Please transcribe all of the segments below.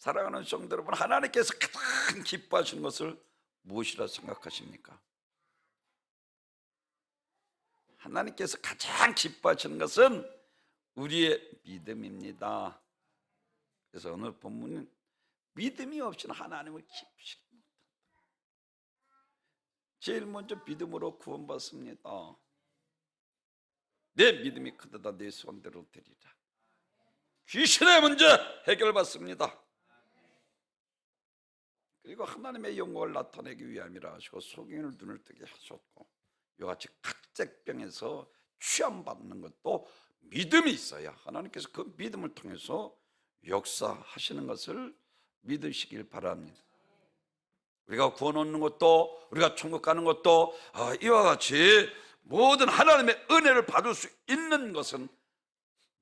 사랑하는 성도 여러분, 하나님께서 가장 기뻐하시는 것을 무엇이라 생각하십니까? 하나님께서 가장 기뻐하시는 것은 우리의 믿음입니다. 그래서 오늘 본문은 믿음이 없이는 하나님을 기쁘시게 못한다. 제일 먼저 믿음으로 구원받습니다. 내 믿음이 크도다 내 소원대로 되리라. 귀신의 문제 해결받습니다. 그리고 하나님의 영광을 나타내기 위함이라 하시고 소경의 눈을 뜨게 하셨고, 이와같이 각색병에서 취함받는 것도 믿음이 있어야 하나님께서 그 믿음을 통해서 역사하시는 것을 믿으시길 바랍니다. 우리가 구원 얻는 것도, 우리가 천국 가는 것도 이와 같이 모든 하나님의 은혜를 받을 수 있는 것은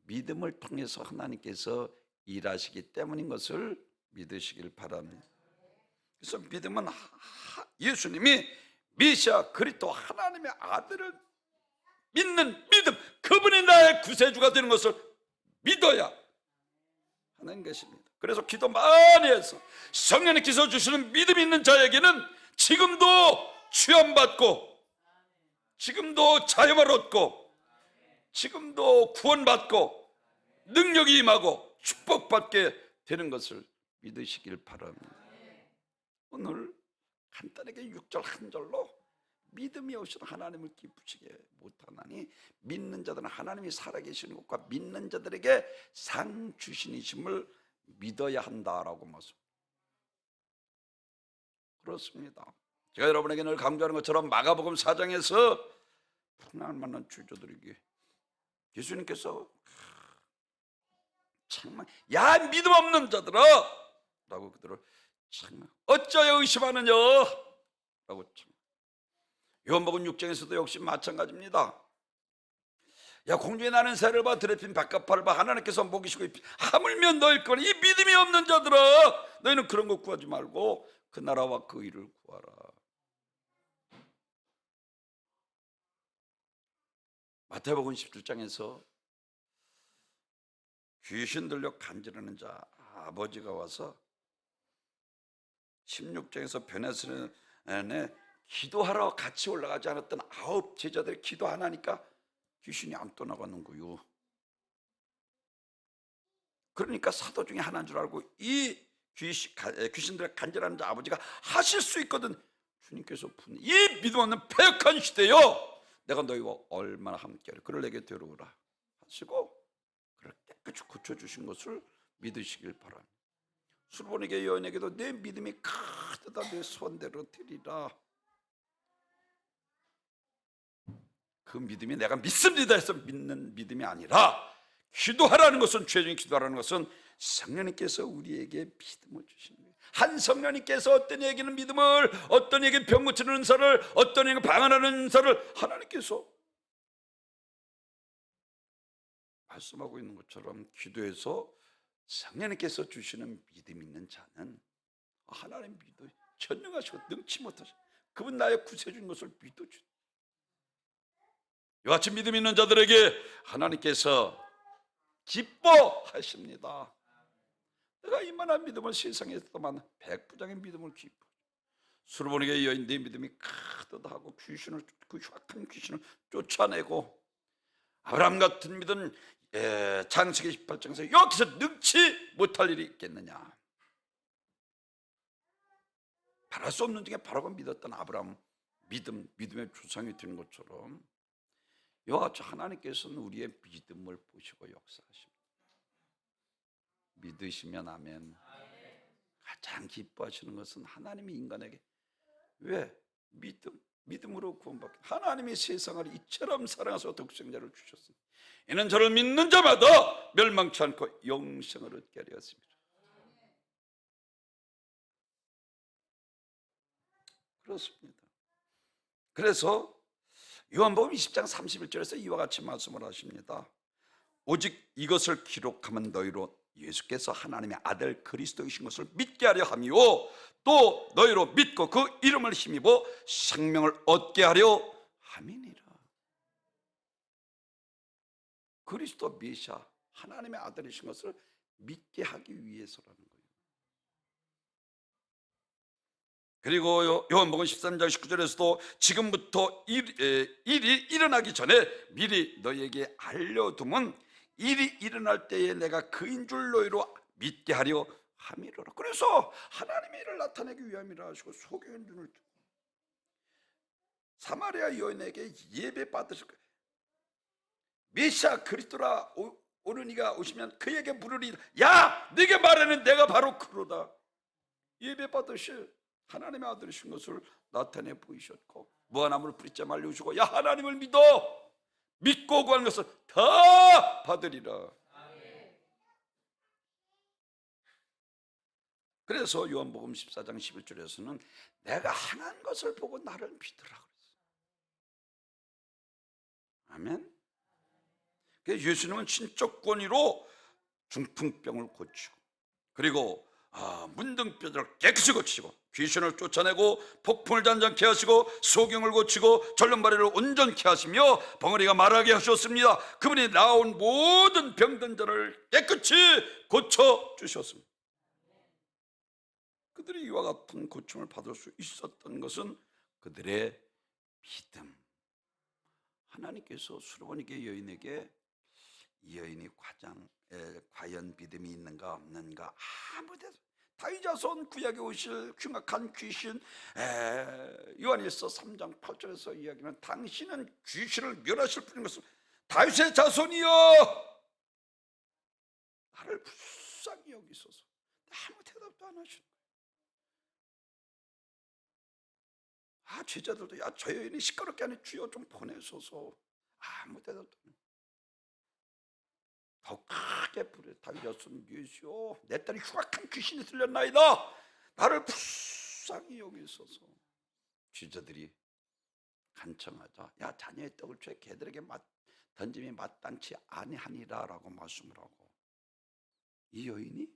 믿음을 통해서 하나님께서 일하시기 때문인 것을 믿으시길 바랍니다. 그래서 믿음은 예수님이 메시아 그리스도 하나님의 아들을 믿는 믿음, 그분이 나의 구세주가 되는 것을 믿어야 하는 것입니다. 그래서 기도 많이 해서 성령님께서 주시는 믿음이 있는 자에게는 지금도 취함받고, 지금도 자유를 얻고, 지금도 구원받고 능력이 임하고 축복받게 되는 것을 믿으시길 바랍니다. 오늘 간단하게 6절 한 절로 믿음이 없이는 하나님을 기쁘시게 못하나니 믿는 자들은 하나님이 살아계시는 것과 믿는 자들에게 상 주신이심을 믿어야 한다라고 말씀. 그렇습니다. 제가 여러분에게 늘 강조하는 것처럼 마가복음 4장에서 풍랑을 만난 주저들에게 예수님께서 정말 야 믿음 없는 자들아 라고 그들을 정말 어찌하여 의심하느냐 라고. 요한복음 6장에서도 역시 마찬가지입니다. 야 공중에 나는 새를 봐 드레핀 바깥팔을 봐 하나님께서 먹이시고 하물며 너일 거니 이 믿음이 없는 자들아 너희는 그런 것 구하지 말고 그 나라와 그 의를 구하라. 마태복음 17장에서 귀신 들려 간지르는 자 아버지가 와서 16장에서 베네스에 기도하러 같이 올라가지 않았던 9 제자들이 기도 안 하니까 귀신이 안 떠나가는 거요. 그러니까 사도 중에 하나인 줄 알고 이 귀신들의 간절한 자 아버지가 하실 수 있거든. 주님께서 이 믿음 없는 패역한 시대요 내가 너희와 얼마나 함께하리 그를 내게 데려오라 하시고 그를 깨끗이 고쳐주신 것을 믿으시길 바랍니다. 술보니게 여인에게도 내 믿음이 크도다 내 소원대로 되리라. 그 믿음이 내가 믿습니다 해서 믿는 믿음이 아니라 기도하라는 것은, 죄중에 기도하라는 것은 성령님께서 우리에게 믿음을 주시는 거예요. 한 성령님께서 어떤 이에게는 믿음을, 어떤 이에게 병 고치는 은사를, 어떤 이에게 방언하는 은사를 하나님께서 말씀하고 있는 것처럼 기도해서 성령님께서 주시는 믿음 있는 자는 하나님 믿어 전능하시고 능치 못하시고 그분 나의 구세주인 것을 믿어주. 이와 같이 믿음 있는 자들에게 하나님께서 기뻐하십니다. 내가 이만한 믿음을 세상에서만 백부장의 믿음을 기뻐. 술보니게 여인 내 믿음이 크도다 하고 귀신을, 그 흉악한 귀신을 쫓아내고 아브라함 같은 믿음 창세기 18장에서 여기서 능치 못할 일이 있겠느냐. 바랄 수 없는 중에 바라고 믿었던 아브라함 믿음의 조상이 되는 것처럼 이와 같이 하나님께서는 우리의 믿음을 보시고 역사하십니다. 믿으시면 아멘. 가장 기뻐하시는 것은 하나님이 인간에게 왜? 믿음으로 구원받게 하나님이 세상을 이처럼 사랑하사 독생자를 주셨습니다. 이는 저를 믿는 자마다 멸망치 않고 영생을 얻게 하려 하십니다. 그렇습니다. 그래서 요한복음 20장 31절에서 이와 같이 말씀을 하십니다. 오직 이것을 기록하면 너희로 예수께서 하나님의 아들 그리스도이신 것을 믿게 하려 함이요 또 너희로 믿고 그 이름을 힘입어 생명을 얻게 하려 함이니라. 그리스도 메시아 하나님의 아들이신 것을 믿게 하기 위해서라는 거예요. 그리고 요한복음 13장 19절에서도 지금부터 일이 일어나기 전에 미리 너희에게 알려두면 일이 일어날 때에 내가 그인 줄 너희로 믿게 하려 함이로라. 그래서 하나님의 일을 나타내기 위함이라 하시고 소경의 눈을 뜨고 사마리아 여인에게 예배 받으실 거예요. 메시아 그리스도라 오는 이가 오시면 그에게 물으리, 야 네게 말하는 내가 바로 그로다. 예배 받으실 하나님의 아들이신 것을 나타내 보이셨고 무화과나무를 뿌리째 말려주시고, 야 하나님을 믿고 구하는 것을 다 받으리라. 그래서 요한복음 14장 11절에서는 내가 행한 것을 보고 나를 믿으라 그랬어요. 아멘. 그래서 예수님은 신적 권위로 중풍병을 고치고, 그리고 문둥뼈들을 깨끗이 고치고, 귀신을 쫓아내고 폭풍을 잔잔케 하시고, 소경을 고치고 절름발이를 온전케 하시며 벙어리가 말하게 하셨습니다. 그분이 나온 모든 병든 자를 깨끗이 고쳐주셨습니다. 그들이 이와 같은 고침을 받을 수 있었던 것은 그들의 믿음. 하나님께서 수르보니게 여인에게 이 여인이 과연 믿음이 있는가 없는가 아무 데서, 다윗 자손 구약에 오실 흉악한 귀신, 요한일서 3장 8절에서 이야기는 당신은 귀신을 멸하실 뿐인 것을 다윗의 자손이여 나를 불쌍히 여기소서. 아무 대답도 안 하시는 거예요. 제자들도 저 여인이 시끄럽게 하니 주여 좀 보내소서. 아무 대답도 안 해요. 더 크게 부르, 다윗 자손 예수여 내 딸이 흉악한 귀신이 들렸나이다. 나를 불쌍히 여기소서. 제자들이 간청하자, 야 자녀의 떡을 죄 개들에게 던짐이 마땅치 아니하니라 라고 말씀을 하고, 이 여인이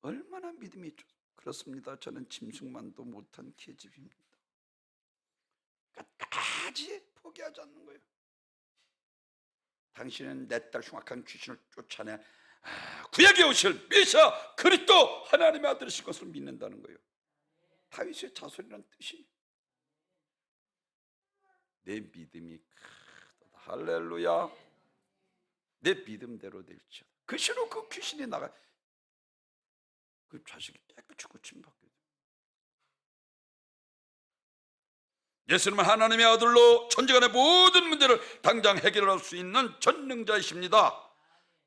얼마나 믿음이 있죠. 그렇습니다. 저는 짐승만도 못한 계집입니다. 끝까지 포기하지 않는 거예요. 당신은 내 딸 흉악한 귀신을 쫓아내 구약에 오실 메시아 그리스도 하나님의 아들이신 것을 믿는다는 거예요. 다윗의 자손이라는 뜻이 내 믿음이 크다. 할렐루야. 내 믿음대로 될지어다. 그 시로 그 귀신이 나가, 그 자식이 깨끗이 고침받게 돼요. 예수님은 하나님의 아들로 천지간의 모든 문제를 당장 해결할 수 있는 전능자이십니다.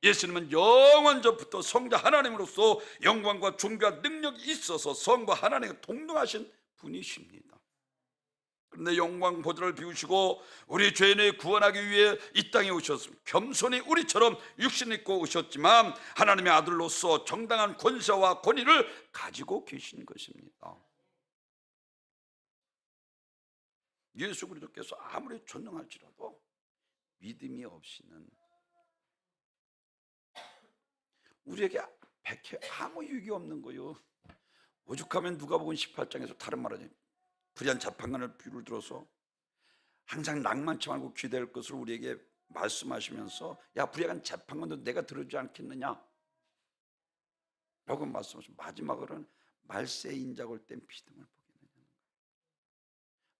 예수님은 영원전부터 성자 하나님으로서 영광과 존귀와 능력이 있어서 성과 하나님과 동등하신 분이십니다. 그런데 영광 보좌를 비우시고 우리 죄인을 구원하기 위해 이 땅에 오셨습니다. 겸손히 우리처럼 육신 입고 오셨지만 하나님의 아들로서 정당한 권세와 권위를 가지고 계신 것입니다. 예수 그리스도께서 아무리 전능할지라도 믿음이 없이는 우리에게 백해 아무 유익이 없는 거예요. 오죽하면 누가복음 18장에서 다른 말하지, 불의한 재판관을 비유를 들어서 항상 낭만치 말고 기대할 것을 우리에게 말씀하시면서, 야 불의한 재판관도 내가 들어주지 않겠느냐 라고 말씀하시고, 마지막으로는 말세 인자가 올 땐 믿음을 보겠느냐.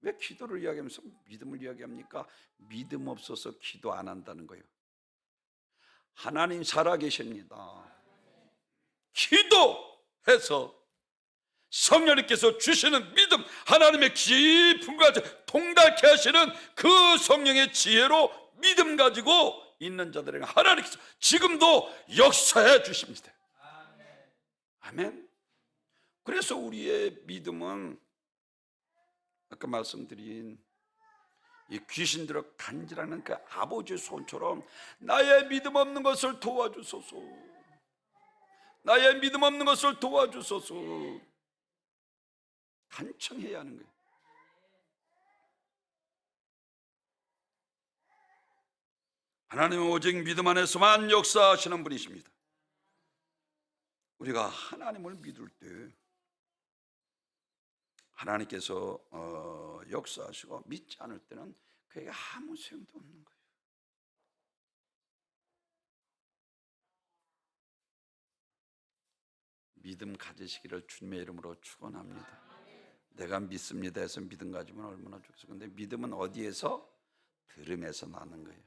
왜 기도를 이야기하면서 믿음을 이야기합니까? 믿음 없어서 기도 안 한다는 거예요. 하나님 살아계십니다. 기도해서 성령님께서 주시는 믿음, 하나님의 깊은 것을 통달케 하시는 그 성령의 지혜로 믿음 가지고 있는 자들에게 하나님께서 지금도 역사해 주십니다. 아멘. 그래서 우리의 믿음은 아까 말씀드린 이 귀신들을 간질하는 그 아버지의 손처럼 나의 믿음 없는 것을 도와주소서, 나의 믿음 없는 것을 도와주소서 간청해야 하는 거예요. 하나님은 오직 믿음 안에서만 역사하시는 분이십니다. 우리가 하나님을 믿을 때 하나님께서 역사하시고, 믿지 않을 때는 그에게 아무 소용도 없는 거예요. 믿음 가지시기를 주님의 이름으로 축원합니다. 내가 믿습니다 해서 믿음 가지면 얼마나 좋겠어. 근데 믿음은 어디에서? 들음에서 나는 거예요.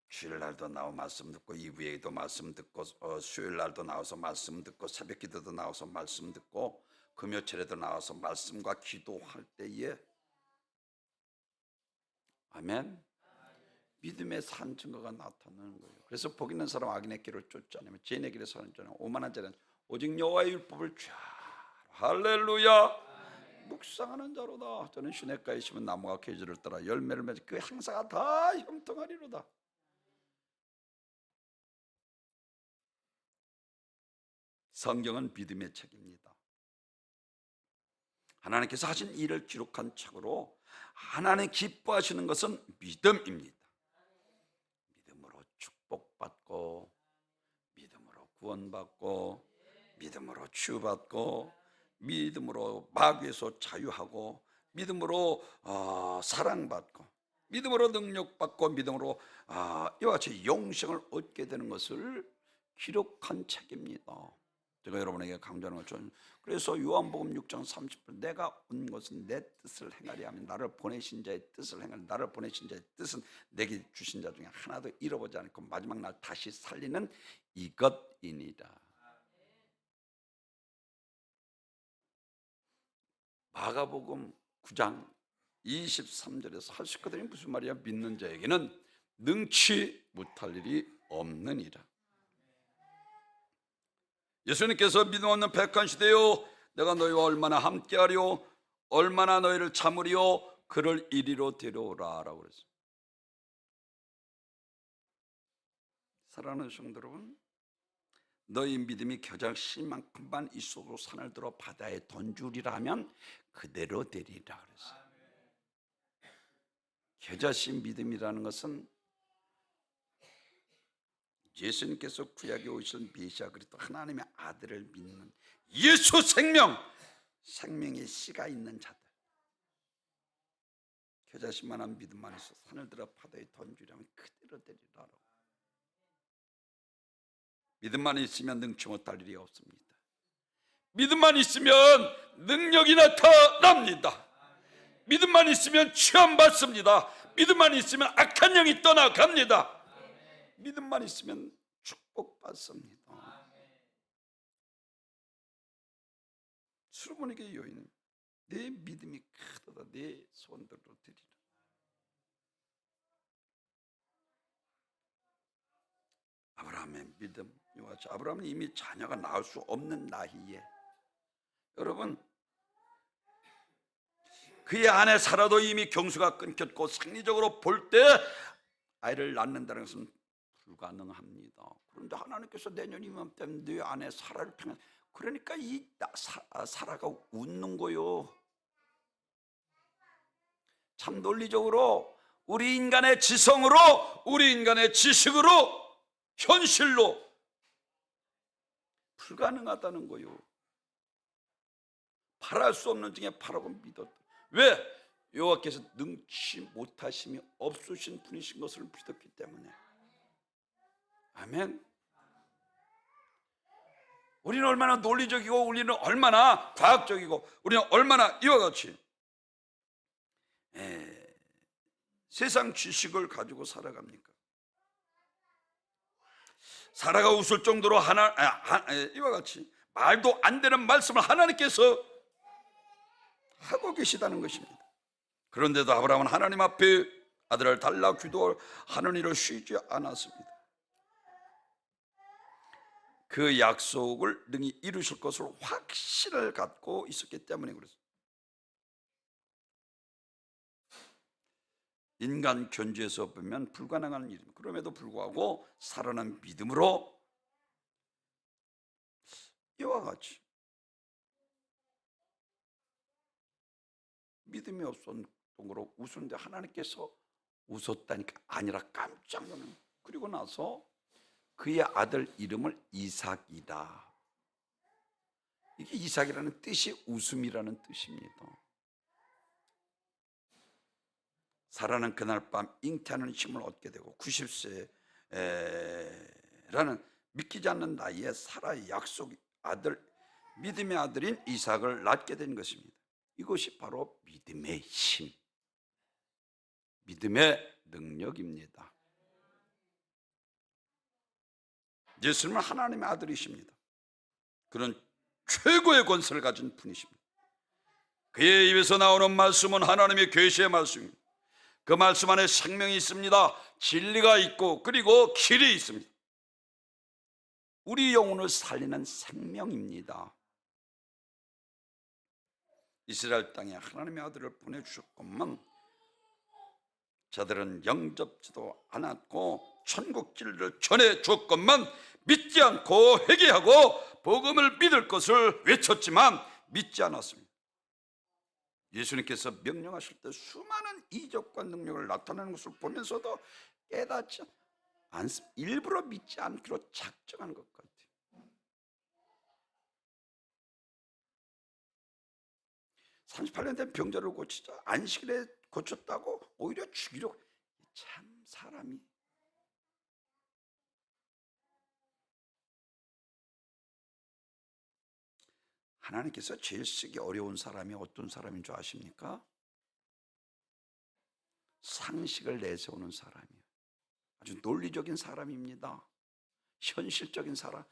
주일날도 나와 말씀 듣고, 이부에도 말씀 듣고, 수요일날도 나와서 말씀 듣고, 새벽기도도 나와서 말씀 듣고, 금요철에도 나와서 말씀과 기도할 때에, 아멘, 믿음의 산 증거가 나타나는 거예요. 그래서 복 있는 사람 악인의 길을 쫓지 않으면 죄인의 길에 사는 자는 오만한 자는 오직 여호와의 율법을 쫙, 할렐루야, 묵상하는 자로다. 저는 시냇가에 심은 나무가 계절을 따라 열매를 맺어 그 행사가 다 형통하리로다. 성경은 믿음의 책입니다. 하나님께서 하신 일을 기록한 책으로 하나님 기뻐하시는 것은 믿음입니다. 믿음으로 축복받고, 믿음으로 구원받고, 믿음으로 치유받고, 믿음으로 마귀에서 자유하고, 믿음으로 사랑받고, 믿음으로 능력받고, 믿음으로 이와 같이 영생을 얻게 되는 것을 기록한 책입니다. 제가 여러분에게 강조하는 것처럼, 그래서 요한복음 6장 30절, 내가 온 것은 내 뜻을 행하려 하면 나를 보내신 자의 뜻을 행하려, 나를 보내신 자의 뜻은 내게 주신 자 중에 하나도 잃어보지 않고 마지막 날 다시 살리는 이것이니라. 마가복음 9장 23절에서 할 수 있거든요. 무슨 말이야? 믿는 자에게는 능치 못할 일이 없느니라. 예수님께서 믿음 없는 백한 시대요, 내가 너희와 얼마나 함께하리요, 얼마나 너희를 참으리요, 그를 이리로 데려오라 라고 그랬어요. 사랑하는 성도 여러분, 너희 믿음이 겨자씨만큼만 있어도 산을 들어 바다에 던주리라면 그대로 되리라 그랬어요. 겨자씨 믿음이라는 것은 예수님께서 구약에 오신 메시아 그리스도 하나님의 아들을 믿는 예수 생명, 생명의 씨가 있는 자들, 겨자씨만한 믿음만 있어 산을 들어 바다에 던지려면 그대로 되리라. 믿음만 있으면 능치 못할 일이 없습니다. 믿음만 있으면 능력이 나타납니다. 믿음만 있으면 취함받습니다. 믿음만 있으면 악한 영이 떠나갑니다. 믿음만 있으면 축복받습니다. 솔로몬에게 여인은 내 믿음이 크도다 내 손들로 드리라. 아브라함의 믿음, 아브라함은 이미 자녀가 낳을 수 없는 나이에, 여러분, 그의 아내 사라도 이미 경수가 끊겼고 생리적으로 볼 때 아이를 낳는다는 것은 불가능합니다. 그런데 하나님께서 내년 이맘때면 네 아내 사라를 통해, 그러니까 이 사라가 웃는 거요. 참 논리적으로 우리 인간의 지성으로, 우리 인간의 지식으로, 현실로 불가능하다는 거요. 바랄 수 없는 중에 바라고 믿었다. 왜? 여호와께서 능치 못하심이 없으신 분이신 것을 믿었기 때문에. 아멘. 우리는 얼마나 논리적이고, 우리는 얼마나 과학적이고, 우리는 얼마나 이와 같이 세상 지식을 가지고 살아갑니까? 사라가 웃을 정도로 이와 같이 말도 안 되는 말씀을 하나님께서 하고 계시다는 것입니다. 그런데도 아브라함은 하나님 앞에 아들을 달라 기도하는 일을 쉬지 않았습니다. 그 약속을 능히 이루실 것을 확신을 갖고 있었기 때문에 그렇습니다. 인간 견지에서 보면 불가능한 일입니다. 그럼에도 불구하고 사라는 믿음으로 이와 같이 믿음이 없었던 거로 웃었는데 하나님께서 웃었다니까 아니라 깜짝 놀랐어요. 그리고 나서 그의 아들 이름을 이삭이다. 이게 이삭이라는 뜻이 웃음이라는 뜻입니다. 사라는 그날 밤 잉태하는 힘을 얻게 되고 90세라는 믿기지 않는 나이에 사라의 약속 아들, 믿음의 아들인 이삭을 낳게 된 것입니다. 이것이 바로 믿음의 힘, 믿음의 능력입니다. 예수님은 하나님의 아들이십니다. 그는 최고의 권세를 가진 분이십니다. 그의 입에서 나오는 말씀은 하나님의 계시의 말씀입니다. 그 말씀 안에 생명이 있습니다. 진리가 있고 그리고 길이 있습니다. 우리 영혼을 살리는 생명입니다. 이스라엘 땅에 하나님의 아들을 보내주셨건만 자들은 영접지도 않았고 천국 진리를 전해주었건만 믿지 않고 회개하고 복음을 믿을 것을 외쳤지만 믿지 않았습니다. 예수님께서 명령하실 때 수많은 이적과 능력을 나타내는 것을 보면서도 깨닫지 않습니다. 일부러 믿지 않기로 작정한 것 같아요. 38년 된 병자를 고치자 안식일에 고쳤다고 오히려 죽이려고. 참 사람이. 하나님께서 제일 쓰기 어려운 사람이 어떤 사람인 줄 아십니까? 상식을 내세우는 사람이에요. 아주 논리적인 사람입니다. 현실적인 사람.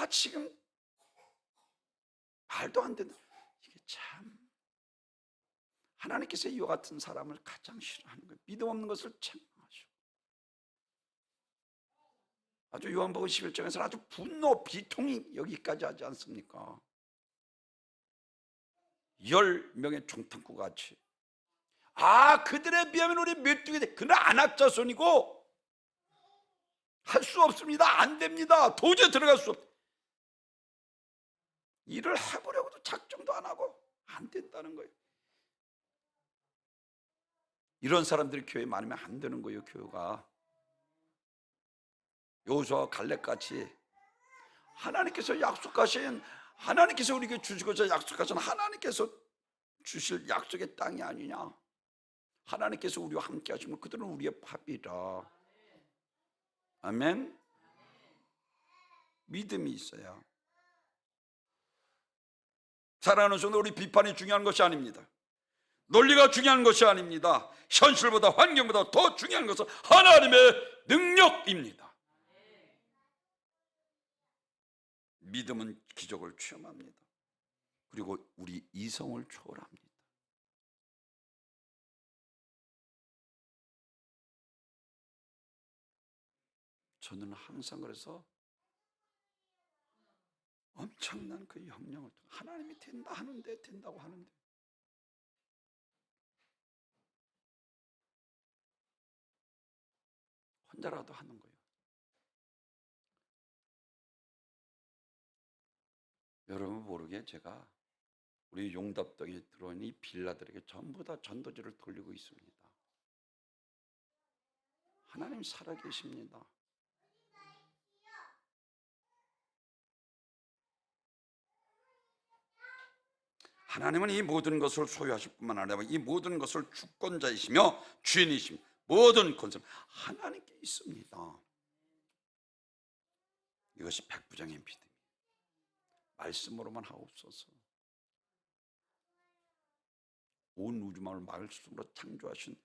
지금 말도 안 되는. 이게 참 하나님께서 이와 같은 사람을 가장 싫어하는 거예요. 믿음 없는 것을 책망하시고. 아주 요한복음 11장에서는 아주 분노, 비통이 여기까지 하지 않습니까? 10명의 총탄구 같이. 그들에 비하면 우리 메뚜기 돼. 그는 안악자손이고 할 수 없습니다. 안 됩니다. 도저히 들어갈 수 없다. 일을 해보려고도 작정도 안 하고 안 된다는 거예요. 이런 사람들이 교회에 많으면 안 되는 거예요. 교회가 여호수아와 갈렙같이 하나님께서 약속하신, 하나님께서 우리에게 주시고자 약속하신 하나님께서 주실 약속의 땅이 아니냐. 하나님께서 우리와 함께 하시면 그들은 우리의 밥이라. 아멘. 믿음이 있어야. 살아가는 순간 우리 비판이 중요한 것이 아닙니다. 논리가 중요한 것이 아닙니다. 현실보다 환경보다 더 중요한 것은 하나님의 능력입니다. 믿음은 기적을 체험합니다. 그리고 우리 이성을 초월합니다. 저는 항상 그래서 엄청난 그 영향을, 하나님이 된다 하는데, 된다고 하는데 혼자라도 하는 거예요. 여러분 모르게 제가 우리 용답동에 들어온 이 빌라들에게 전부 다 전도지를 돌리고 있습니다. 하나님 살아계십니다. 하나님은 이 모든 것을 소유하실 뿐만 아니라 이 모든 것을 주권자이시며 주인이시며 모든 권세 하나님께 있습니다. 이것이 백부장의 믿음이에요. 말씀으로만 하옵소서. 온 우주만을 말씀으로 창조하신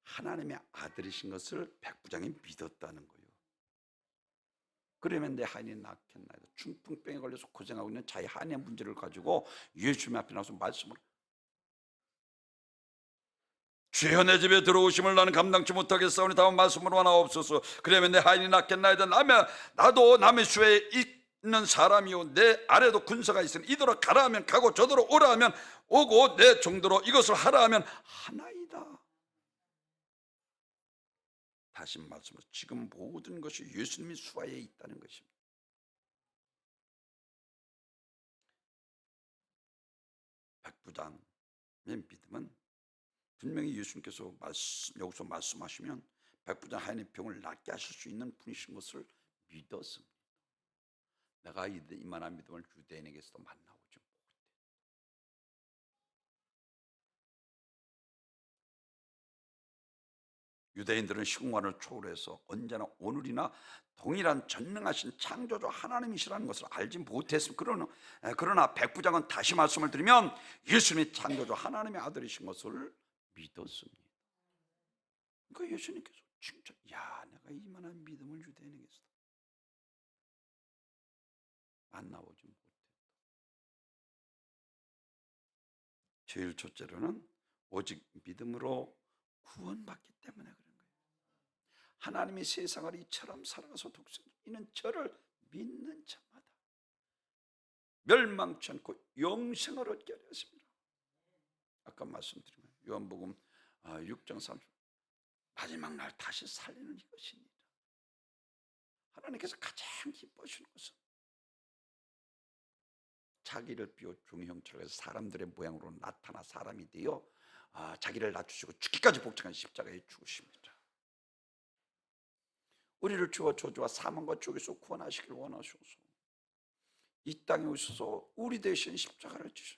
하나님의 아들이신 것을 백부장이 믿었다는 거예요. 그러면 내 하인이 낫겠나이다. 중풍병에 걸려서 고생하고 있는 자기 하인의 문제를 가지고 예수님 앞에 나와서 말씀을, 주여 내 집에 들어오심을 나는 감당치 못하겠사오니 다만 말씀으로만 하옵소서. 그러면 내 하인이 낫겠나이다. 나도 남의 수에 있는 사람이요 내 아래도 군사가 있으니 이더러 가라 하면 가고 저더러 오라 하면 오고 내 정도로 이것을 하라 하면 하나이다. 다시 말씀으로 지금 모든 것이 예수님의 수하에 있다는 것입니다. 백부장의 믿음은 분명히 예수님께서 여기서 말씀하시면 백부장 하인의 병을 낫게 하실 수 있는 분이신 것을 믿었습니다. 내가 이만한 믿음을 유대인에게서도 만나보지 못해. 유대인들은 시공간을 초월해서 언제나 오늘이나 동일한 전능하신 창조주 하나님이시라는 것을 알지 못했습니다. 그러나 백부장은 다시 말씀을 드리면 예수님이 창조주 하나님의 아들이신 것을 믿었습니다. 그러니까 예수님께서 칭찬, 야, 내가 이만한 믿음을 주대니겠어. 안 나오지 못해. 제일 첫째로는 오직 믿음으로 구원받기 때문에 그런 거예요. 하나님이 세상을 이처럼 살아가서 독생, 이는 저를 믿는 자마다 멸망치 않고 영생을 얻게 하려 하십니다. 아까 말씀드린 거예요. 요한복음 6장 30절, 마지막 날 다시 살리는 이것입니다. 하나님께서 가장 기뻐하시는 것은 자기를 비워 중형처럼 해서 사람들의 모양으로 나타나 사람이 되어 자기를 낮추시고 죽기까지 복종한 십자가에 죽으십니다. 우리를 주와 저주와 사망과 죽에서 구원하시길 원하셔서 이 땅에 오셔서 우리 대신 십자가를 지셔.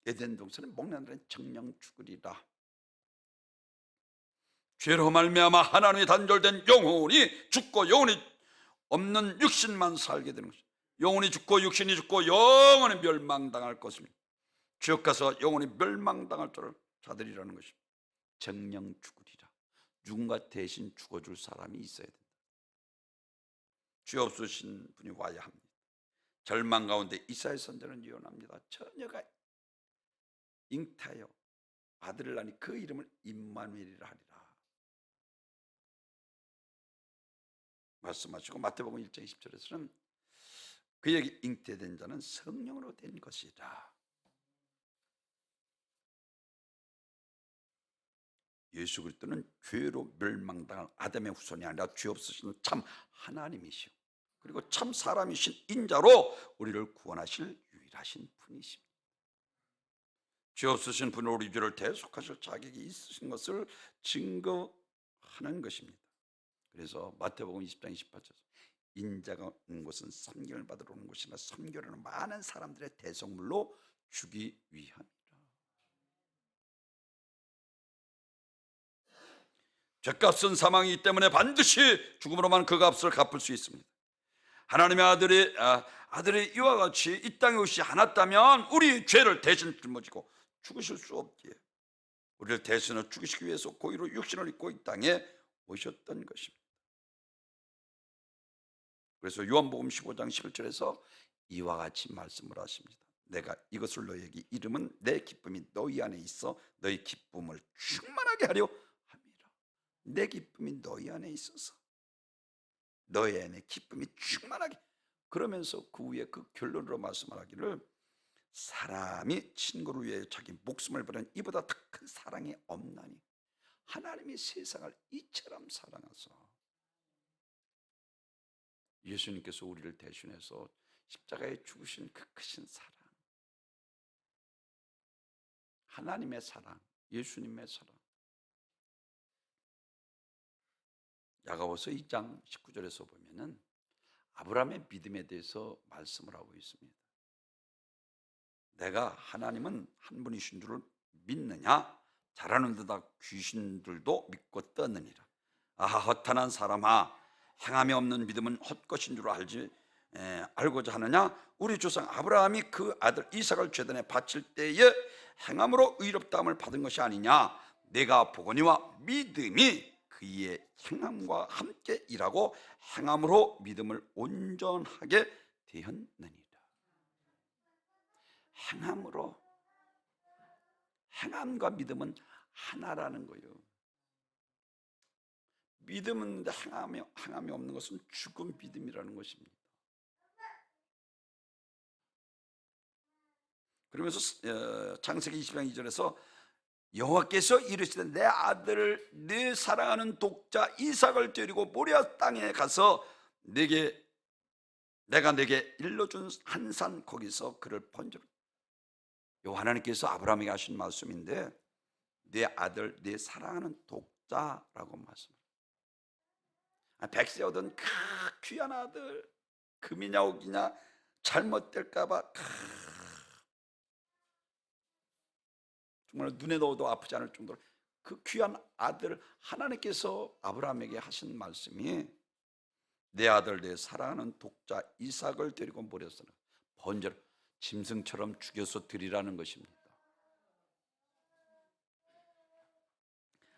에덴 동산에 목련들은 정령 죽으리라. 죄로 말미암아 하나님이 단절된 영혼이 죽고 영혼이 없는 육신만 살게 되는 것입니다. 영혼이 죽고 육신이 죽고 영원히 멸망당할 것입니다. 지옥 가서 영혼이 멸망당할 자들이라는 것입니다. 정령 죽으리라. 누군가 대신 죽어줄 사람이 있어야 된다. 죄 없으신 분이 와야 합니다. 절망 가운데 이사야 선지자는 예언합니다. 처녀가 잉태하여 아들을 낳으니 그 이름을 임마누엘이라 하리라 말씀하시고, 마태복음 1장 20절에서는 그에게 잉태된 자는 성령으로 된 것이라. 예수 그리스도는 죄로 멸망당한 아담의 후손이 아니라 죄 없으신 참 하나님이시오, 그리고 참 사람이신 인자로 우리를 구원하실 유일하신 분이십니다. 죄 없으신 분으로 우리 죄를 대속하실 자격이 있으신 것을 증거하는 것입니다. 그래서 마태복음 20장 28절에서 인자가 온 곳은 섬김을 받으러 오는 곳이나 섬기려는 많은 사람들의 대속물로 주기 위함이라. 죄값은 사망이기 때문에 반드시 죽음으로만 그 값을 갚을 수 있습니다. 하나님의 아들이 이와 같이 이 땅에 오시지 않았다면 우리 죄를 대신 짊어지고 죽으실 수 없기에 우리를 대신해 죽이시기 위해서 고의로 육신을 입고 이 땅에 오셨던 것입니다. 그래서 요한복음 15장 11절에서 이와 같이 말씀을 하십니다. 내가 이것을 너희에게 이름은 내 기쁨이 너희 안에 있어 너희 기쁨을 충만하게 하려 함이라. 내 기쁨이 너희 안에 있어서 너희 안에 기쁨이 충만하게. 그러면서 그 위에 그 결론으로 말씀하기를 사람이 친구를 위해 자기 목숨을 버리는 이보다 더 큰 사랑이 없나니. 하나님이 세상을 이처럼 사랑하사 예수님께서 우리를 대신해서 십자가에 죽으신 그 크신 사랑, 하나님의 사랑, 예수님의 사랑. 야고보서 2장 19절에서 보면은 아브라함의 믿음에 대해서 말씀을 하고 있습니다. 내가 하나님은 한 분이신 줄을 믿느냐? 잘하는 데다 귀신들도 믿고 떠느니라. 아하, 허탄한 사람아, 행함이 없는 믿음은 헛것인 줄 알고자 하느냐? 우리 조상 아브라함이 그 아들 이삭을 제단에 바칠 때에 행함으로 의롭다함을 받은 것이 아니냐? 내가 보거니와 믿음이 그의 행함과 함께 일하고 행함으로 믿음을 온전하게 되었느니라. 행함과 믿음은 하나라는 거예요. 믿음은 행함이 없는 것은 죽은 믿음이라는 것입니다. 그러면서 창세기 20장 2절에서 여호와께서 이르시되 내 아들을 내 사랑하는 독자 이삭을 데리고 모리아 땅에 가서 내가 내게 일러준 한 산 거기서 그를 번제로. 요 하나님께서 아브라함에게 하신 말씀인데 내 아들 내 사랑하는 독자라고 말씀합니다. 백세 얻은 그 귀한 아들 금이냐 옥이냐 잘못될까 봐 정말 눈에 넣어도 아프지 않을 정도로 그 귀한 아들 하나님께서 아브라함에게 하신 말씀이 내 아들 내 사랑하는 독자 이삭을 데리고 모려서는 번제로 짐승처럼 죽여서 드리라는 것입니다.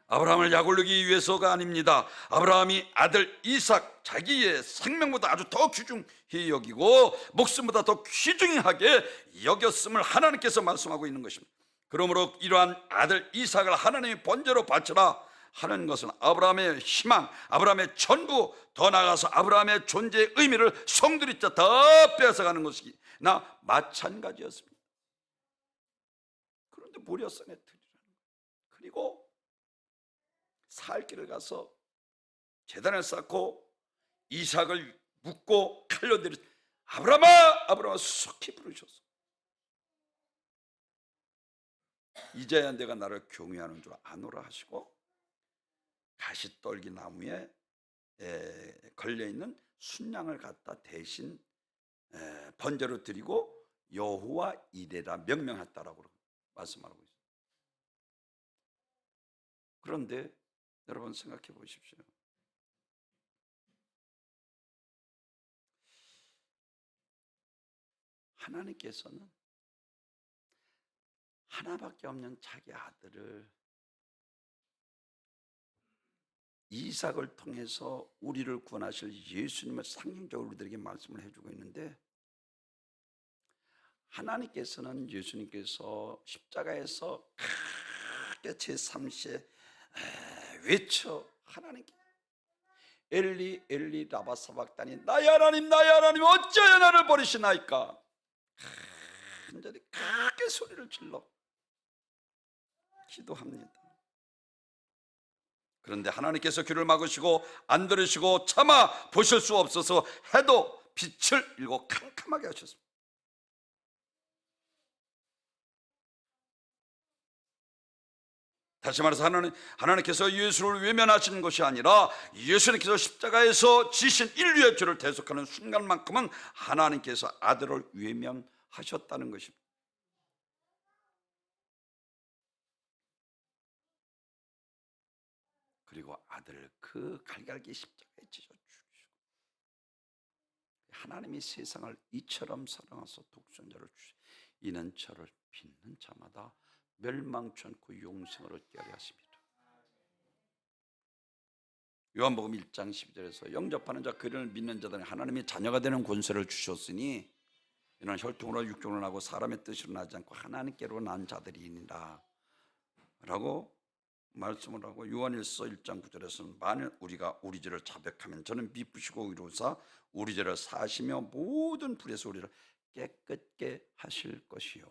아브라함을 약올리기 위해서가 아닙니다. 아브라함이 아들 이삭 자기의 생명보다 아주 더 귀중히 여기고 목숨보다 더 귀중하게 여겼음을 하나님께서 말씀하고 있는 것입니다. 그러므로 이러한 아들 이삭을 하나님이 번제로 바치라 하는 것은 아브라함의 희망, 아브라함의 전부, 더 나아가서 아브라함의 존재의 의미를 송두리째 더 뺏어가는 것이나 마찬가지였습니다. 그런데 모려산에 드리라는 거예요. 그리고 살 길을 가서 제단을 쌓고 이삭을 묶고 칼로 내려 아브라함아, 아브라함아 속히 부르셨어. 이제야 내가 나를 경외하는 줄 아노라 하시고 가시떨기 나무에 걸려있는 순양을 갖다 대신 번제로 드리고 여호와 이레라 명명했다라고 말씀하고 있어요. 그런데 여러분 생각해 보십시오. 하나님께서는 하나밖에 없는 자기 아들을 이삭을 통해서 우리를 구원하실 예수님을 상징적으로 우리들에게 말씀을 해주고 있는데, 하나님께서는 예수님께서 십자가에서 크게 제3시에 외쳐 하나님께 엘리 엘리 라바 사박다니 나의 하나님 나의 하나님 어찌하여 나를 버리시나이까 간절히 크게 소리를 질러 기도합니다. 그런데 하나님께서 귀를 막으시고 안 들으시고 차마 보실 수 없어서 해도 빛을 잃고 캄캄하게 하셨습니다. 다시 말해서 하나님께서 예수를 외면하시는 것이 아니라 예수님께서 십자가에서 지신 인류의 죄를 대속하는 순간만큼은 하나님께서 아들을 외면하셨다는 것입니다. 그리고 아들을 그 갈갈기 십자가에 찢어 죽이시고 하나님이 세상을 이처럼 사랑하사 독생자를 주시 이는 저를 믿는 자마다 멸망치 않고 영생을 얻게 하려 하십니다. 요한복음 1장 12절에서 영접하는 자 그를 믿는 자들은 하나님의 자녀가 되는 권세를 주셨으니 이는 혈통으로 육종으로 나고 사람의 뜻으로 나지 않고 하나님께로 난 자들이니라 라고 말씀을 하고, 요한일서 1장 9절에서는 만일 우리가 우리 죄를 자백하면 저는 미쁘시고 의로우사 우리 죄를 사하시며 모든 불에서 우리를 깨끗게 하실 것이요.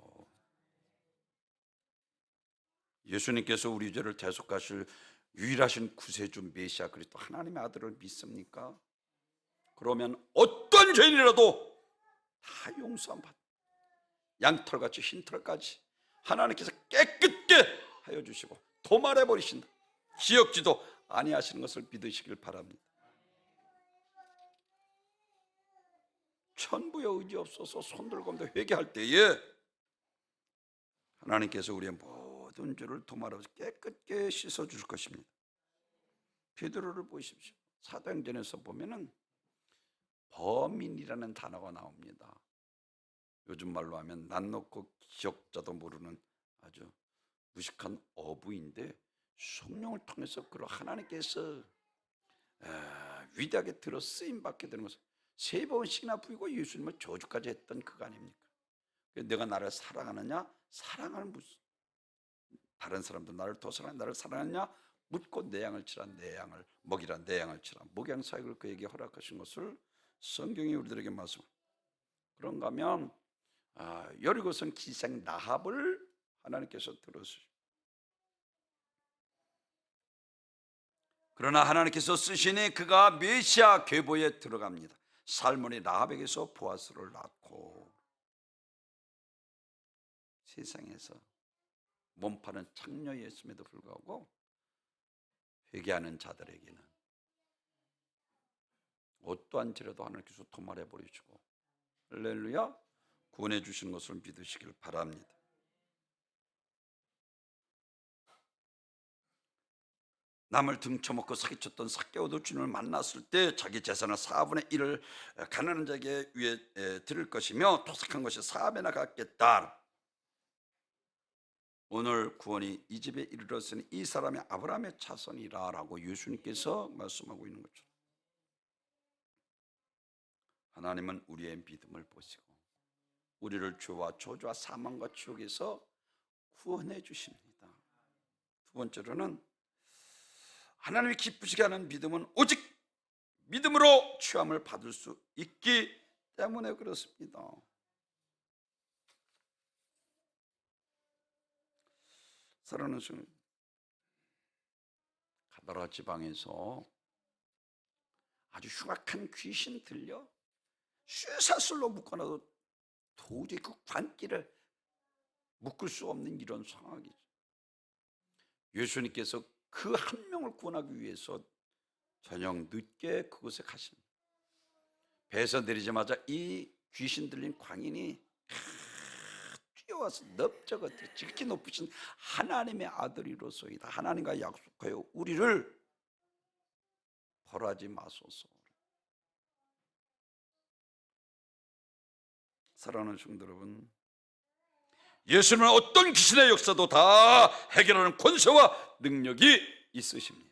예수님께서 우리 죄를 대속하실 유일하신 구세주 메시아 그리스도 하나님의 아들을 믿습니까? 그러면 어떤 죄인이라도 다 용서함 받 양털같이 흰털까지 하나님께서 깨끗게 하여 주시고 도말해 버리신다, 기억지도 아니하시는 것을 믿으시길 바랍니다. 천부에 의지 없어서 손들고 회개할 때에 하나님께서 우리의 모든 죄를 도말하셔서 깨끗게 씻어 주실 것입니다. 베드로를 보십시오. 사도행전에서 보면은 범인이라는 단어가 나옵니다. 요즘 말로 하면 난 놓고 기억자도 모르는 아주 무식한 어부인데 성령을 통해서 그를 하나님께서 위대하게 들어 쓰임 받게 되는 것은 3번씩이나 부이고 예수님을 저주까지 했던 그거 아닙니까? 내가 나를 사랑하느냐? 사랑을 무슨 다른 사람도 나를 더 사랑해 나를 사랑하느냐? 묻고 내 양을 치라, 내 양을 먹이라, 내 양을 치라. 목양 사역을 그에게 허락하신 것을 성경이 우리들에게 말씀. 그런가 하면 여리고성 기생 라합을 하나님께서 들으시고, 그러나 하나님께서 쓰시니 그가 메시아 계보에 들어갑니다. 살몬이 라합에게서 보아스를 낳고 세상에서 몸파는 창녀였음에도 불구하고 회개하는 자들에게는 어떠한 죄라도 하나님께서 도말해 버리시고 할렐루야 구원해 주시는 것을 믿으시길 바랍니다. 남을 등쳐먹고 사기쳤던 삭개오도 주님을 만났을 때 자기 재산의 4분의 1을 가난한 자에게 위에 드릴 것이며 토색한 것이 4배나 같겠다. 오늘 구원이 이 집에 이르렀으니 이 사람이 아브라함의 자손이라 라고 예수님께서 말씀하고 있는 거죠. 하나님은 우리의 믿음을 보시고 우리를 죄와 저주와 사망과 지옥에서 구원해 주십니다. 두 번째로는 하나님이 기쁘시게 하는 믿음은 오직 믿음으로 취함을 받을 수 있기 때문에 그렇습니다. 사랑하는 성도, 가다라 지방에서 아주 흉악한 귀신 들려 쇠사슬로 묶어놔도 도저히 그 관기를 묶을 수 없는 이런 상황이죠. 예수님께서 그 한 명을 구원하기 위해서 저녁 늦게 그곳에 가십니다. 배에서 내리자마자 이 귀신 들린 광인이 뛰어와서 넓적어도 지극히 높으신 하나님의 아들이로소이다. 하나님과 약속하여 우리를 벌하지 마소서. 사랑하는 성도 여러분, 예수님은 어떤 귀신의 역사도 다 해결하는 권세와 능력이 있으십니다.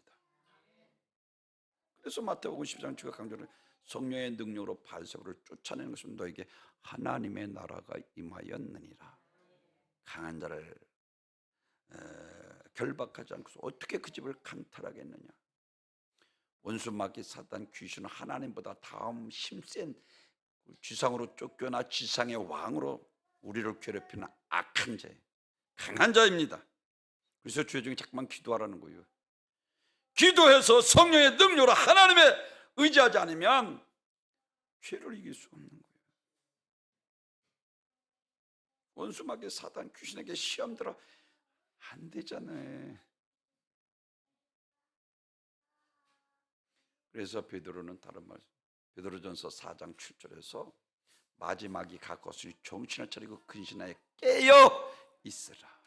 그래서 마태복음 10장 제가 강조를 성령의 능력으로 바알세불을 쫓아내는 것은 너에게 하나님의 나라가 임하였느니라. 강한 자를 결박하지 않고서 어떻게 그 집을 강탈하겠느냐. 원수 마귀 사단 귀신은 하나님보다 다음 힘센 지상으로 쫓겨나 지상의 왕으로 우리를 괴롭히는 악한 자, 강한 자입니다. 그래서 주의 중에 자꾸만 기도하라는 거예요. 기도해서 성령의 능력으로 하나님의 의지하지 않으면 죄를 이길 수 없는 거예요. 원수 마귀 사단 귀신에게 시험 들어 안 되잖아요. 그래서 베드로는 다른 말, 베드로전서 4장 7절에서 마지막이 가까웠으니 정신을 차리고 근신하여 깨어 있으라.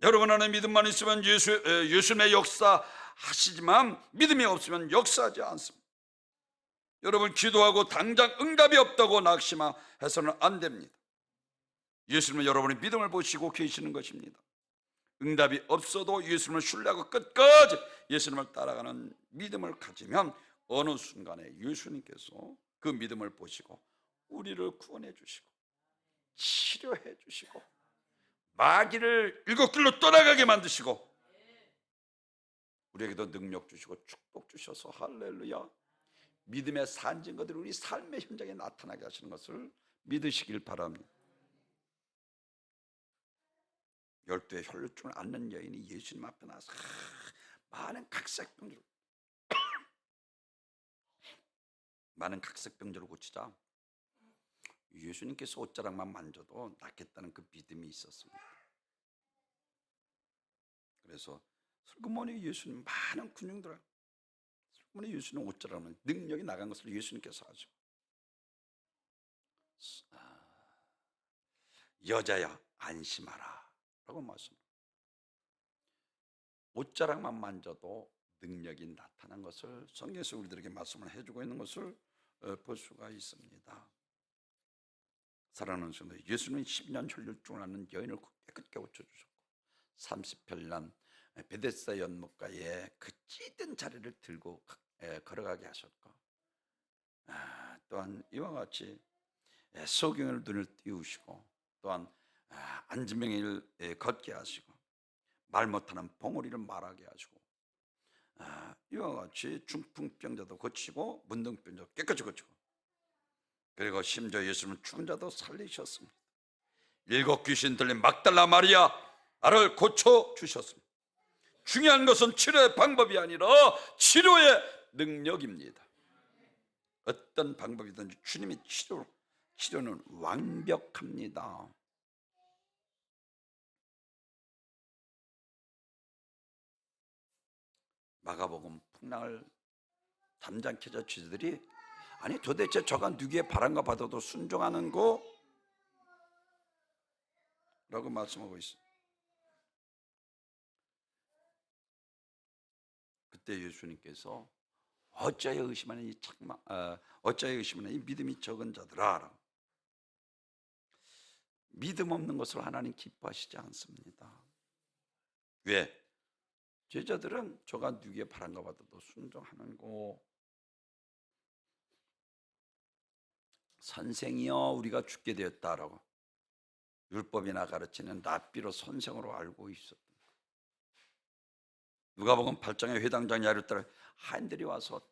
여러분 안에 믿음만 있으면 예수님의 역사 하시지만 믿음이 없으면 역사하지 않습니다. 여러분 기도하고 당장 응답이 없다고 낙심해서는 안 됩니다. 예수님은 여러분의 믿음을 보시고 계시는 것입니다. 응답이 없어도 예수님을 신뢰하고 끝까지 예수님을 따라가는 믿음을 가지면 어느 순간에 예수님께서 그 믿음을 보시고 우리를 구원해 주시고 치료해 주시고 마귀를 일곱 길로 떠나가게 만드시고 우리에게도 능력 주시고 축복 주셔서 할렐루야, 믿음의 산증거들이 우리 삶의 현장에 나타나게 하시는 것을 믿으시길 바랍니다. 12의 혈루증을 앓는 여인이 예수님 앞에 나서 많은 각색병들을 고치자 예수님께서 옷자락만 만져도 낫겠다는 그 믿음이 있었습니다. 그래서 슬그머니 예수님 많은 군중들, 슬그머니 예수님 옷자락만 능력이 나간 것을 예수님께서 하시고 여자야 안심하라 라고 말씀합니다. 옷자락만 만져도 능력이 나타난 것을 성경에서 우리들에게 말씀을 해주고 있는 것을 볼 수가 있습니다. 사랑하는 성도, 예수는 10년 혈루증을 앓는 여인을 깨끗게 고쳐주셨고 30별난 베데스다 연못가에 그 찌든 자리를 들고 걸어가게 하셨고 또한 이와 같이 소경의 눈을 띄우시고 또한 안진병을 걷게 하시고 말 못하는 봉우리를 말하게 하시고 이와 같이 중풍병자도 고치고 문둥병자도 깨끗이 고치고 그리고 심지어 예수님은 죽은 자도 살리셨습니다. 7 귀신 들린 막달라 마리아를 고쳐주셨습니다. 중요한 것은 치료의 방법이 아니라 치료의 능력입니다. 어떤 방법이든지 주님의 치료는 완벽합니다. 마가복음 풍랑을 잠잠케 해서 쥐들이 아니 도대체 저가 누구의 바람과 바다도 순종하는 거? 라고 말씀하고 있어요. 그때 예수님께서 어찌하여 의심하는 이 믿음이 적은 자들아. 믿음 없는 것을 하나님 기뻐하시지 않습니다. 왜? 제자들은 저가 누구의 바람과 받아도 순종하는 거. 선생이여 우리가 죽게 되었다라고 율법이나 가르치는 랍비로 선생으로 알고 있었던 거. 누가복음 8장의 회당장 야이로스를 하인들이 와서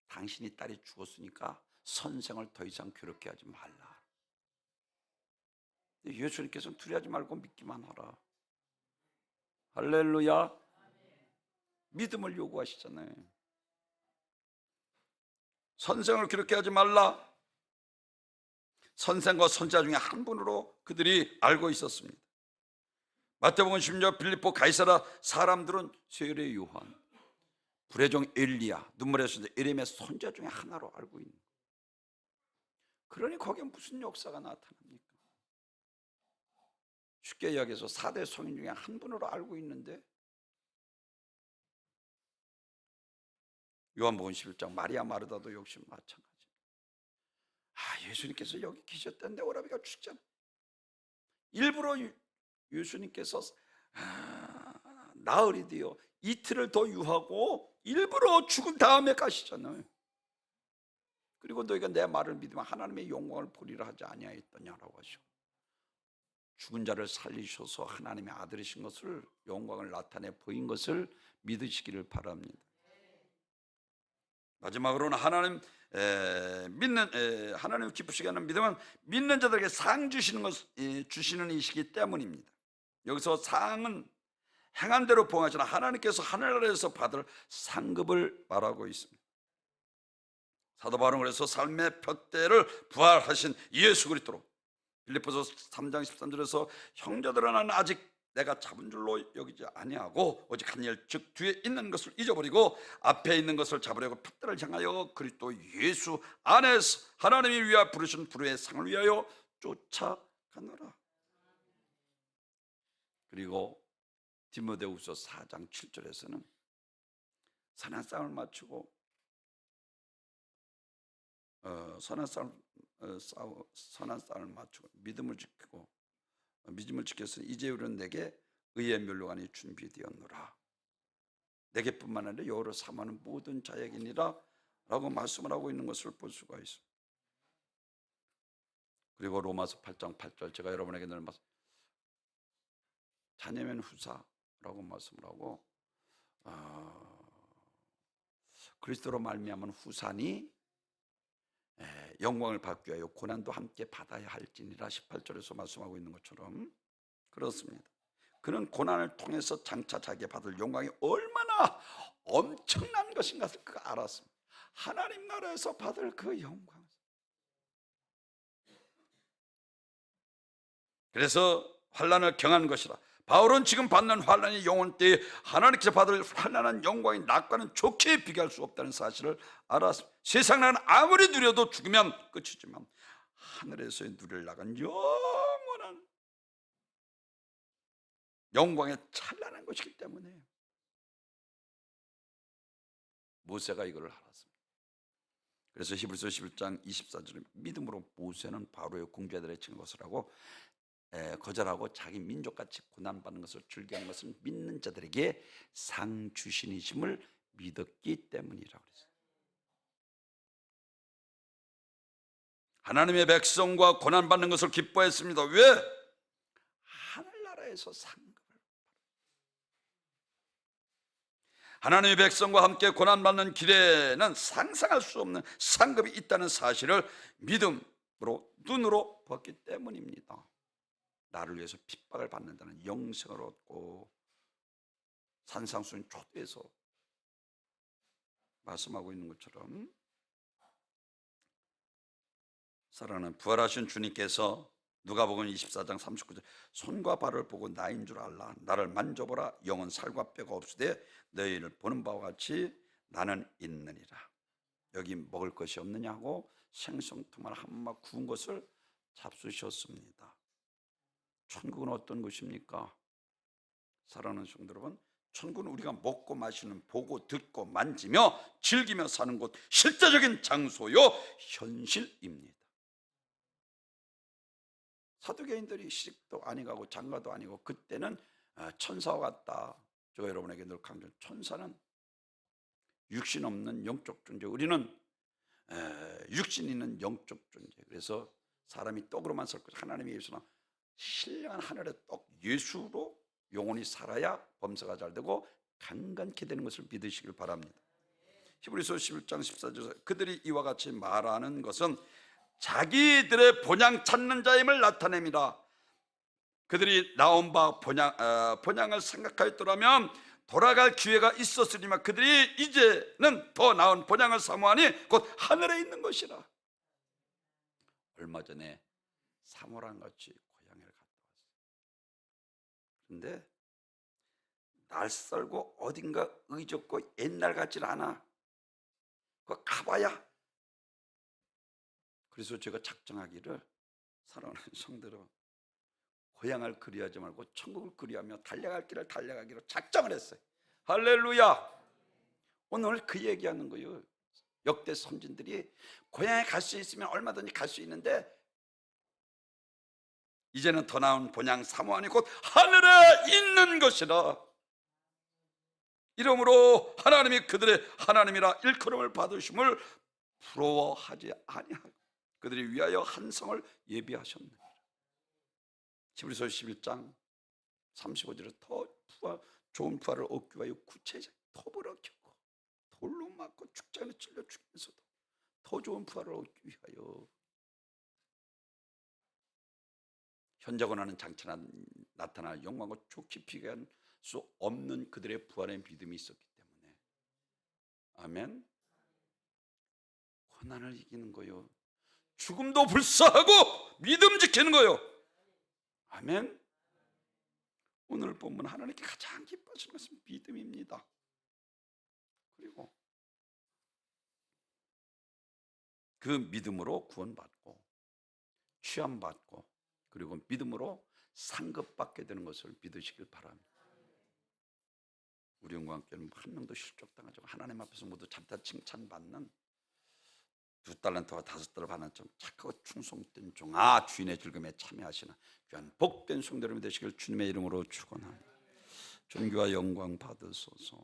당신이 딸이 죽었으니까 선생을 더 이상 괴롭게 하지 말라. 예수님께서는 두려워하지 말고 믿기만 하라. 할렐루야. 믿음을 요구하시잖아요. 선생을 괴롭게 하지 말라. 선생과 선지자 중에 한 분으로 그들이 알고 있었습니다. 마태복음 10장 빌립보 가이사라 사람들은 세례 요한, 불의 종 엘리야, 눈물의 선지자 에레미야 선지자 중에 하나로 알고 있는 거예요. 그러니 거기에 무슨 역사가 나타납니까? 쉽게 이야기해서 4대 성인 중에 한 분으로 알고 있는데, 요한복음 11장 마리아 마르다도 역시 마찬가지. 예수님께서 여기 계셨다는데 오라비가 죽잖아. 일부러 예수님께서 나흘이 되어 이틀을 더 유하고 일부러 죽은 다음에 가시잖아요. 그리고 너희가 내 말을 믿으면 하나님의 영광을 보리라 하지 아니하였더냐라고 하시고, 죽은 자를 살리셔서 하나님의 아들이신 것을, 영광을 나타내 보인 것을 믿으시기를 바랍니다. 마지막으로는 하나님을 기쁘시게 하는 믿음은 믿는 자들에게 상 주시는 이시기 때문입니다. 여기서 상은 행한 대로 봉하시는 하나님께서 하늘나라에서 받을 상급을 말하고 있습니다. 사도 바울은 그래서 삶의 푯대를 부활하신 예수 그리스도로 빌립보서 3장 13절에서 형제들아 나는 아직 내가 잡은 줄로 여기지 아니하고 오직 한 일 즉 뒤에 있는 것을 잊어버리고 앞에 있는 것을 잡으려고 푯대를 향하여 그리스도 예수 안에서 하나님이 위하여 부르신 부르의 상을 위하여 쫓아가노라. 그리고 디모데후서 4장 7절에서는 선한 싸움을 마치고 선한 싸움을 마치고 믿음을 지켰으니 이제 우리는 내게 의의 멸류관이 준비되었노라. 내게뿐만 아니라 여호를 사모하는 모든 자에게니라 라고 말씀을 하고 있는 것을 볼 수가 있습니다. 그리고 로마서 8장 8절 제가 여러분에게 늘 자녀면 후사라고 말씀을 하고, 그리스도로 말미암은 후사니 영광을 받기 위하여 고난도 함께 받아야 할지니라 18절에서 말씀하고 있는 것처럼 그렇습니다. 그는 고난을 통해서 장차 자기가 받을 영광이 얼마나 엄청난 것인가 그가 알았습니다. 하나님 나라에서 받을 그 영광. 그래서 환난을 경한 것이라. 바울은 지금 받는 환난이 영원 때에 하나님께서 받을 환난한 영광이 낙과는 좋게 비교할 수 없다는 사실을 알았습니다. 세상 나라는 아무리 누려도 죽으면 끝이지만 하늘에서의 누릴 나간 영원한 영광에 찬란한 것이기 때문에 모세가 이걸 알았습니다. 그래서 히브리서 11장 24절에 믿음으로 모세는 바로의 공주들의 친 것을 하고 거절하고 자기 민족같이 고난받는 것을 즐겨하는 것은 믿는 자들에게 상 주신이심을 믿었기 때문이라고 그랬어요. 하나님의 백성과 고난받는 것을 기뻐했습니다. 왜? 하늘나라에서 상급을. 하나님의 백성과 함께 고난받는 길에는 상상할 수 없는 상급이 있다는 사실을 믿음으로 눈으로 봤기 때문입니다. 나를 위해서 핍박을 받는다는 영생을 얻고 산상수훈 초대에서 말씀하고 있는 것처럼 사랑하는 부활하신 주님께서 누가복음 24장 39절 손과 발을 보고 나인 줄 알라. 나를 만져보라. 영은 살과 뼈가 없으되 너희를 보는 바와 같이 나는 있느니라. 여기 먹을 것이 없느냐고 생선토마토 한 막 구운 것을 잡수셨습니다. 천국은 어떤 곳입니까? 사랑하는 성도 여러분, 천국은 우리가 먹고 마시는, 보고 듣고 만지며 즐기며 사는 곳, 실제적인 장소요, 현실입니다. 사두개인들이 시집도 아니가고 장가도 아니고 그때는 천사와 같다. 제가 여러분에게 늘 강조, 천사는 육신 없는 영적 존재, 우리는 육신 있는 영적 존재. 그래서 사람이 떡으로만 살 것이 하나님의 예수나 신령한 하늘의 떡 예수로 영혼이 살아야 범사가 잘 되고 강건케 되는 것을 믿으시길 바랍니다. 히브리서 11장 14절에서 그들이 이와 같이 말하는 것은 자기들의 본향 찾는 자임을 나타냅니다. 그들이 나온 바 본향을 생각하였더라면 돌아갈 기회가 있었으리만 그들이 이제는 더 나은 본향을 사모하니 곧 하늘에 있는 것이라. 얼마 전에 사모랑 같이 고향을 갔다 왔어요. 그런데 낯설고 어딘가 의젓고 옛날 같질 않아. 그거 가봐야. 그래서 제가 작정하기를, 사랑하는 성도로, 고향을 그리하지 말고 천국을 그리하며 달려갈 길을 달려가기로 작정을 했어요. 할렐루야. 오늘 그 얘기하는 거예요. 역대 선진들이 고향에 갈 수 있으면 얼마든지 갈 수 있는데 이제는 더 나은 본향 사모하니 곧 하늘에 있는 것이라. 이러므로 하나님이 그들의 하나님이라 일컬음을 받으심을 부러워하지 아니하고 그들이 위하여 한 성을 예비하셨느니라. 히브리서 11장 35절에 더 좋은 부활을 얻기 위하여 구체적 톱을 얻겼고 돌로 맞고 축장에 찔려 죽으면서도 더 좋은 부활을 얻기 위하여 현재 권하는 장차 나타날 영광과 좋게 비교할 수 없는 그들의 부활의 믿음이 있었기 때문에, 아멘. 고난을 이기는 거요, 죽음도 불사하고 믿음 지키는 거요, 아멘. 오늘 본문 하나님께 가장 기뻐하시는 것은 믿음입니다. 그리고 그 믿음으로 구원받고 취함받고 그리고 믿음으로 상급받게 되는 것을 믿으시길 바랍니다. 우리 영광교회는 한 명도 실족당하지 않고 하나님 앞에서 모두 잡다 칭찬받는 2달란트와 5달러 받는 좀 착하고 충성된 종아 주인의 즐거움에 참여하시는 귀한 복된 성도님이 되시길 주님의 이름으로 축원합니다. 존귀와 영광 받으소서.